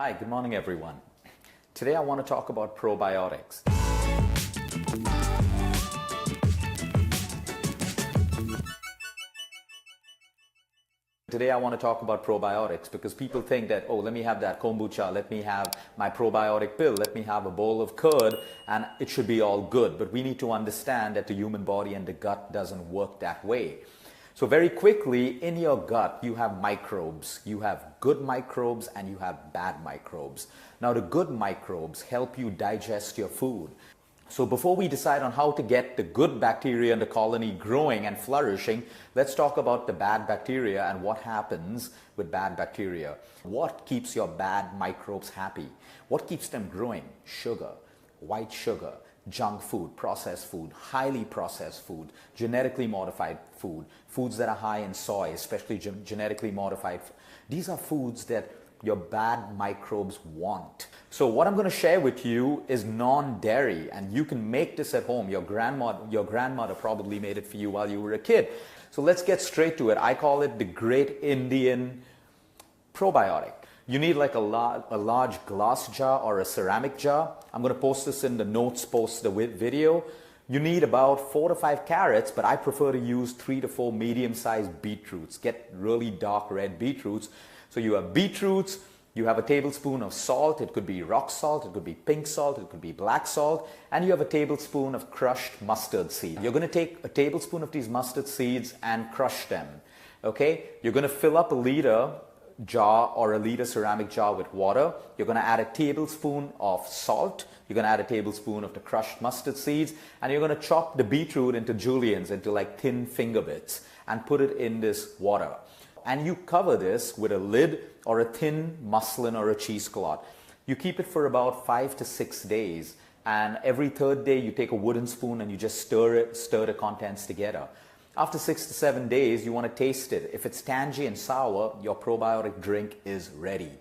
Hi, good morning everyone. Today I want to talk about probiotics. Today I want to talk about probiotics because people think that, oh, let me have that kombucha, let me have my probiotic pill, let me have a bowl of curd and it should be all good. But we need to understand that the human body and the gut doesn't work that way. So very quickly, in your gut, you have microbes. You have good microbes and you have bad microbes. Now, the good microbes help you digest your food. So before we decide on how to get the good bacteria in the colony growing and flourishing, let's talk about the bad bacteria and what happens with bad bacteria. What keeps your bad microbes happy? What keeps them growing? Sugar, white sugar, junk food, processed food, highly processed food, genetically modified food, foods that are high in soy, especially genetically modified. These are foods that your bad microbes want. So what I'm going to share with you is non-dairy, and you can make this at home. Your grandmother probably made it for you while you were a kid. So let's get straight to it. I call it the Great Indian Probiotic. You need like a large glass jar or a ceramic jar. I'm going to post this in the notes post the video. You need about 4 to 5 carrots, but I prefer to use 3 to 4 medium-sized beetroots. Get really dark red beetroots. So you have beetroots, you have a tablespoon of salt. It could be rock salt, it could be pink salt, it could be black salt, and you have a tablespoon of crushed mustard seed. You're going to take a tablespoon of these mustard seeds and crush them. Okay? You're going to fill up a liter jar or a liter ceramic jar with water. You're going to add a tablespoon of salt. You're going to add a tablespoon of the crushed mustard seeds, and you're going to chop the beetroot into juliennes, into like thin finger bits, and put it in this water. And you cover this with a lid or a thin muslin or a cheesecloth. You keep it for about 5 to 6 days, and every third day you take a wooden spoon and you just stir the contents together. After 6 to 7 days, you want to taste it. If it's tangy and sour, your probiotic drink is ready.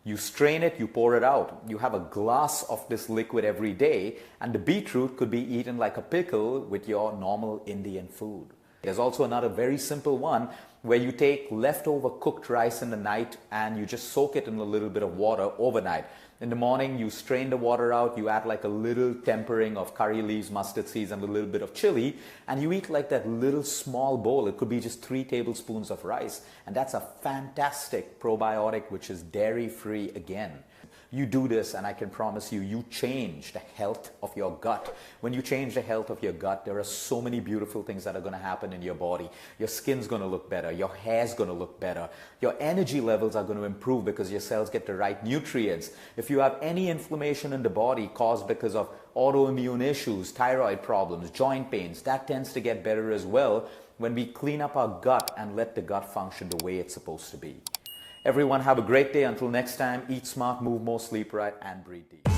You strain it, you pour it out. You have a glass of this liquid every day, and the beetroot could be eaten like a pickle with your normal Indian food. There's also another very simple one where you take leftover cooked rice in the night and you just soak it in a little bit of water overnight. In the morning, you strain the water out, you add like a little tempering of curry leaves, mustard seeds, and a little bit of chili, and you eat like that little small bowl. It could be just 3 tablespoons of rice, and that's a fantastic probiotic which is dairy-free again. You do this and I can promise you, you change the health of your gut. When you change the health of your gut, there are so many beautiful things that are going to happen in your body. Your skin's going to look better. Your hair's going to look better. Your energy levels are going to improve because your cells get the right nutrients. If you have any inflammation in the body caused because of autoimmune issues, thyroid problems, joint pains, that tends to get better as well when we clean up our gut and let the gut function the way it's supposed to be. Everyone have a great day. Until next time, eat smart, move more, sleep right, and breathe deep.